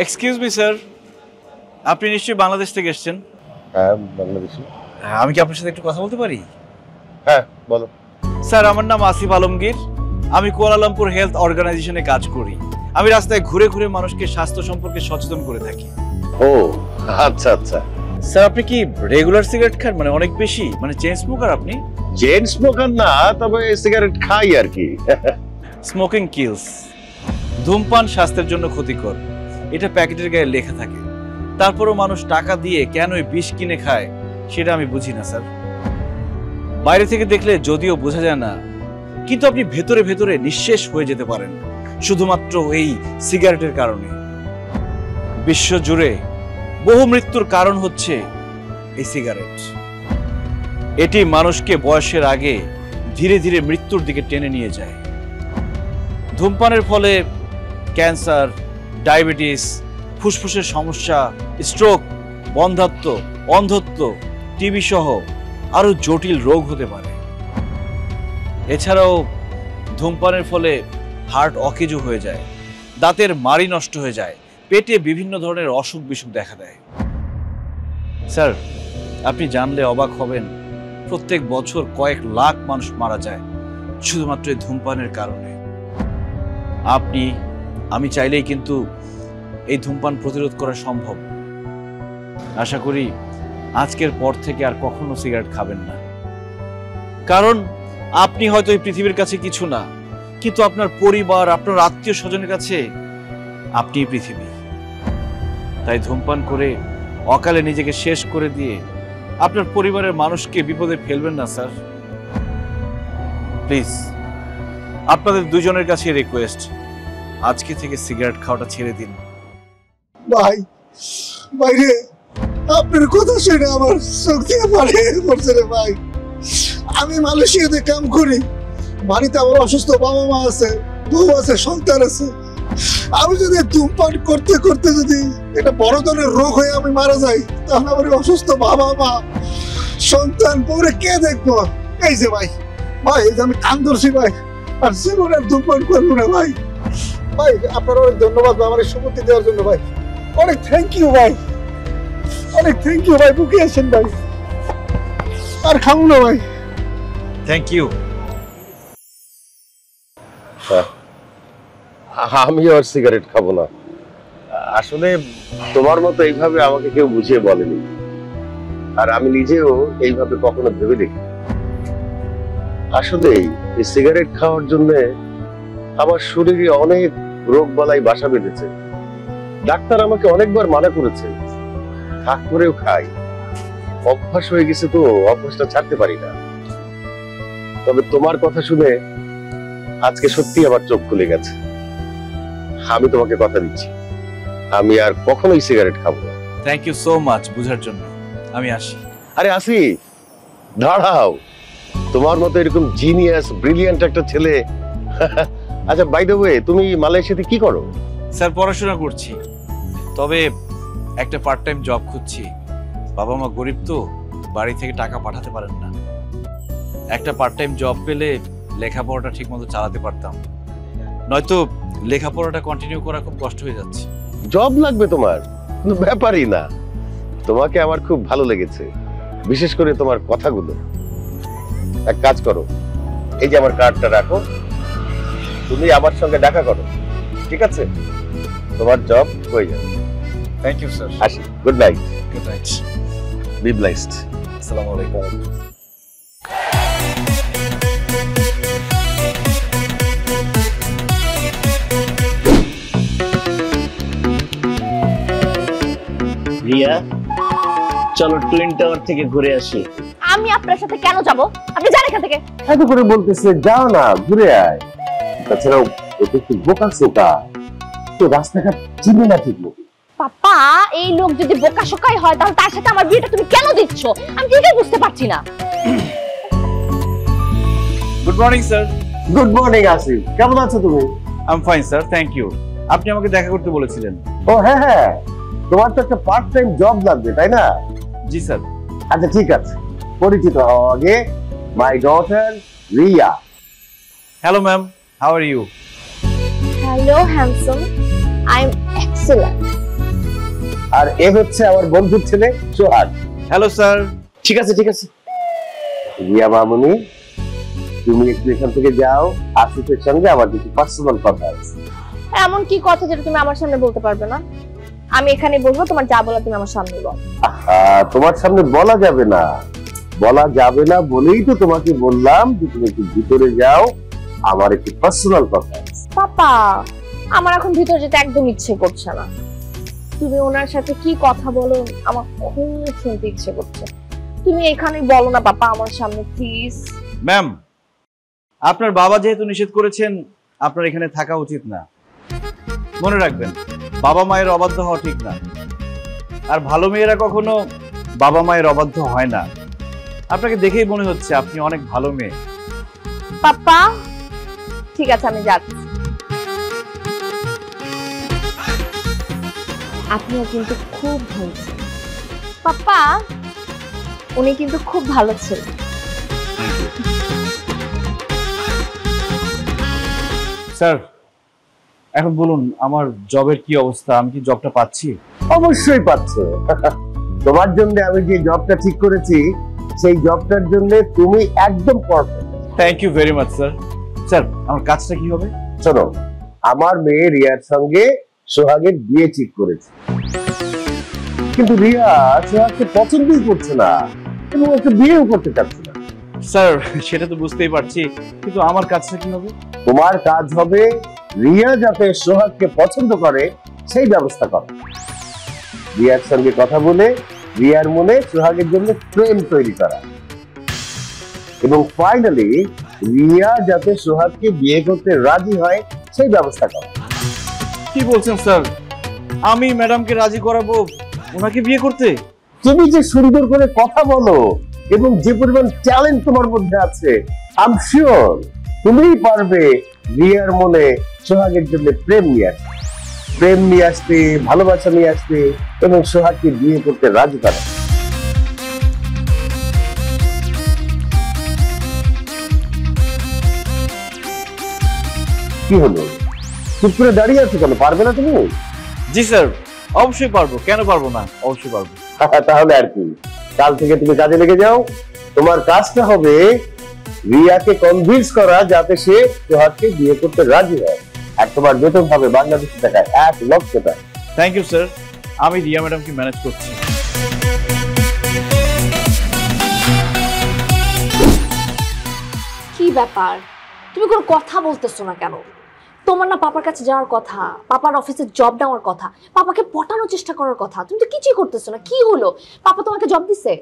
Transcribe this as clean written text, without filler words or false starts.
Excuse me sir, আপনি নিশ্চয়ই বাংলাদেশ থেকে এসেছেন? হ্যাঁ, বাংলাদেশি। আমি কি আপনার সাথে একটু কথা বলতে পারি? হ্যাঁ, বলো। স্যার, আমার নাম আসিফ আলমগীর। আমি কুয়ালালামপুর হেলথ অর্গানাইজেশনে কাজ করি। আমি রাস্তায় ঘুরে ঘুরে মানুষকে স্বাস্থ্য সম্পর্কে সচেতন করে থাকি। ও আচ্ছা আচ্ছা। স্যার, আপনি কি রেগুলার সিগারেট খান? মানে অনেক বেশি, মানে চেইন স্মোকার আপনি? চেইন স্মোকার না, তবে সিগারেট খাই আর কি। Smoking kills. ধূমপান স্বাস্থ্যের জন্য ক্ষতিকর, এটা প্যাকেটের গায়ে লেখা থাকে। তারপরও মানুষ টাকা দিয়ে কেন বিষ কিনে খায় সেটা আমি বুঝি না স্যার। বাইরে থেকে দেখলে যদিও বোঝা যায় না, কিন্তু আপনি ভেতরে ভেতরে নিঃশেষ হয়ে যেতে পারেন শুধুমাত্র এই সিগারেটের কারণে। বিশ্ব জুড়ে বহু মৃত্যুর কারণ হচ্ছে এই সিগারেট। এটি মানুষকে বয়সের আগে ধীরে ধীরে মৃত্যুর দিকে টেনে নিয়ে যায়। ধূমপানের ফলে ক্যান্সার, ডায়াবেটিস, ফুসফুসের সমস্যা, স্ট্রোক, বন্ধ্যাত্ব, অন্ধত্ব, টিবি সহ আরো জটিল রোগ হতে পারে। এছাড়াও ধূমপানের ফলে হার্ট অকেজো হয়ে যায়, দাঁতের মাড়ি নষ্ট হয়ে যায়, পেটে বিভিন্ন ধরনের অসুখ বিসুখ দেখা দেয়। স্যার, আপনি জানলে অবাক হবেন, প্রত্যেক বছর কয়েক লাখ মানুষ মারা যায় শুধুমাত্র এই ধূমপানের কারণে। আমি চাইলেই কিন্তু এই ধূমপান প্রতিরোধ করা সম্ভব। আশা করি আজকের পর থেকে আর কখনো সিগারেট খাবেন না। কারণ আপনি হয়তো এই পৃথিবীর কাছে কিছু না, কিন্তু আপনার পরিবার, আপনার আত্মীয় স্বজনের কাছে আপনি পৃথিবী। তাই ধূমপান করে অকালে নিজেকে শেষ করে দিয়ে আপনার পরিবারের মানুষকে বিপদে ফেলবেন না স্যার। প্লিজ, আপনাদের দুজনের কাছে রিকোয়েস্ট, আজকে থেকে সিগারেট খাওয়াটা ছেড়ে দিন। ভাই, বাইরে আপনার কথা শুনে আমার চোখ দিয়ে পানি পড়ছে রে ভাই। আমি মালয়েশিয়াতে কাম করি, বাড়িতে আমার অসুস্থ বাবা মা আছে, বউ আছে, সন্তান আছে। আমি যদি ধূমপান করতে করতে যদি এটা বড় ধরনের রোগ হয়ে আমি মারা যাই, তাহলে আমার অসুস্থ বাবা মা, সন্তান, বউরে কে দেখবো? এই যে ভাই, এই যে আমি কান ধরছি ভাই, আর জীবনে ধূমপান করবো না ভাই। ভাই, আপনার অনেক ধন্যবাদ ভাই আমার এই সম্পত্তি দেওয়ার জন্য ভাই। অনেক থ্যাংক ইউ ভাই, অনেক থ্যাংক ইউ ভাই। বুকে আসেন ভাই, আর খাবো না ভাই। Thank you. আমি আর সিগারেট খাবো না। আসলে তোমার মতো এইভাবে আমাকে কেউ বুঝিয়ে বলেনি, আর আমি নিজেও এইভাবে কখনো ভেবে দেখি। আসলে এই সিগারেট খাওয়ার জন্য আমার শরীরে অনেক রোগ বালাই বাসা বেঁধেছে। ডাক্তার আমাকে অনেকবার মানা করেছে, থাক করেও খাই। অভ্যাস হয়ে গেছে তো, অভ্যাসটা ছাড়তে পারি না। তবে তোমার কথা শুনে আজকে সত্যি আমার চোখ খুলে গেছে। আমি তোমাকে কথা দিচ্ছি, আমি আর কখনোই সিগারেট খাবো না। থ্যাংক ইউ সো মাচ বুঝার জন্য। আমি আসি। আরে আসি, দাঁড়াও। তোমার মতো এরকম জিনিয়াস, ব্রিলিয়ান্ট একটা ছেলে। আচ্ছা, বাই দ্য ওয়ে, তুমি মালয়েশিয়াতে কি করো? স্যার, পড়াশোনা করছি, তবে একটা পার্ট টাইম জব খুঁজছি। বাবা মা গরিব তো, বাড়ি থেকে টাকা পাঠাতে পারেন না। একটা পার্ট টাইম জব পেলে লেখাপড়াটা ঠিক মতো চালাতে পারতাম, নয়তো লেখাপড়াটা কন্টিনিউ করা খুব কষ্ট হয়ে যাচ্ছে। জব লাগবে তোমার? কোনো ব্যাপারই না। তোমাকে আমার খুব ভালো লেগেছে, বিশেষ করে তোমার কথাগুলো। এক কাজ করো, এই যে আমার কার্ডটা রাখো, তুমি আমার সঙ্গে দেখা করো, ঠিক আছে? তোমার জব হয়ে যাবে। Thank you sir. আসি, good night. Good night. Be blessed. আসসালামু আলাইকুম। রিয়া, চলো টুইন টাওয়ার থেকে ঘুরে আসি। আমি আপনার সাথে কেন যাব? আপনি যান এখান থেকে। এত করে বলতেছে, যাও না, ঘুরে আয়। তাছাড়াও ওকে একটু বোকা শোকা, তো রাস্তাঘাট চিনে না ঠিক মতো। পাপা, এই লোক যদি বোকা শোকাই হয়, তাহলে তার সাথে আমার বিয়েটা তুমি কেন দিচ্ছ? আমি ঠিকই বুঝতে পারছি না। Good morning sir. Good morning Asif, কেমন আছো তুমি? I am fine sir, thank you. আপনি আমাকে দেখা করতে বলেছিলেন। ও হ্যাঁ হ্যাঁ, তোমার তো একটা পার্ট টাইম জব লাগবে, তাই না? জি স্যার। আচ্ছা ঠিক আছে, পরিচিত হও আগে। My daughter Riya. Hello ma'am, how are you? Hello handsome, I am excellent. আর এ হচ্ছে আমার বন্ধুর ছেলে সোহাগ। Hello sir. ঠিক আছে ঠিক আছে। রিয়া মামুনি, তুমি একটু এখান থেকে যাও, আসিফের সঙ্গে আমার কিছু পার্সোনাল কথা আছে। এমন কি কথা যেটা তুমি আমার সামনে বলতে পারবে না? আমি এখানে বলবো, তোমার যা বলার তুমি আমার সামনে বলো। তোমার সামনে বলা যাবে না, বলা যাবে না বলেই তো তোমাকে বললাম যে তুমি একটু ভিতরে যাও, আমার একটু পার্সোনাল কথা আছে। পাপা, আমার এখন ভিতরে যেতে একদম ইচ্ছে করছে না। তুমি ওনার সাথে কি কথা বলো আমার খুব শুনতে ইচ্ছে করছে। তুমি এখানে বলো না পাপা আমার সামনে প্লিজ। ম্যাম, আপনার বাবা যেহেতু নিষেধ করেছেন, আপনার এখানে থাকা উচিত না। মনে রাখবেন, বাবা মায়ের অবাধ্য হওয়া ঠিক না, আর ভালো মেয়েরা কখনো বাবা মায়ের অবাধ্য হয় না। আপনাকে দেখেই মনে হচ্ছে আপনি অনেক ভালো মেয়ে। পাপা ঠিক আছে, আমি যাচ্ছি। আপনিও কিন্তু খুব ভালো ছিলেন পাপা, উনি কিন্তু খুব ভালো ছিলেন। স্যার, এখন বলুন আমার জবের কি অবস্থা? আমি কি জবটা পাচ্ছি? অবশ্যই পাচ্ছ। তোমার জন্য আমি যে জবটা ঠিক করেছি, সেই জবটার জন্য তুমি একদম perfect. Thank you very much sir. Sir, আমার কাজটা কি হবে? শোনো, আমার মেয়ে রিয়ার সঙ্গে সোহাগের বিয়ে ঠিক করেছে, কিন্তু রিয়া সোহাগকে পছন্দই করছে না এবং ওকে বিয়েও করতে চাচ্ছে না। স্যার, সেটা তো বুঝতেই পারছি, কিন্তু আমার কাজটা কি হবে? তোমার কাজ হবে রিয়া যাতে সোহাগকে পছন্দ করে সেই ব্যবস্থা করা। রিয়ার সঙ্গে কথা বলে রিয়ার মনে সোহাগের জন্য প্রেম তৈরি করা, এবং ফাইনালি রিয়া যাতে সোহাগকে বিয়ে করতে রাজি হয় সেই ব্যবস্থা করা। কি বলছেন স্যার? আমি ম্যাডামকে রাজি করাবো ওনাকে বিয়ে করতে? তুমি যে সুন্দর করে কথা বলো এবং যে পরিমাণ ট্যালেন্ট তোমার মধ্যে আছে, আই এম শিওর তুমিই পারবে রিয়ার মনে সোহাগের জন্য প্রেম নিয়ে আসতে, ভালোবাসা নিয়ে আসতে এবং সোহাগকে বিয়ে করতে রাজি করা। কি হলো, চুপ করে দাঁড়িয়ে আছো কেন? পারবে না তুমি? জি স্যার, অবশ্যই পারবো, কেন পারবো না, অবশ্যই পারবো। তাহলে আর কি, কাল থেকে তুমি কাজে লেগে যাও। তোমার কাজটা হবে রিয়াকে কনভিন্স করা যাতে সে সোহাগকে বিয়ে করতে রাজি হয়। আর তোমার বেতন হবে বাংলাদেশি টাকায় 1,00,000 টাকা। থ্যাংক ইউ স্যার, আমি রিয়া ম্যাডামকে ম্যানেজ করছি। কি ব্যাপার, তুমি কোনো কথা বলতেছো না কেন? তোমার না পাপার কাছে যাওয়ার কথা, পাপার অফিসে জব দেওয়ার কথা, পাপাকে পটানোর চেষ্টা করার কথা, তুমি তো কিছুই করতেছো না। কি হলো, পাপা তোমাকে জব দিছে?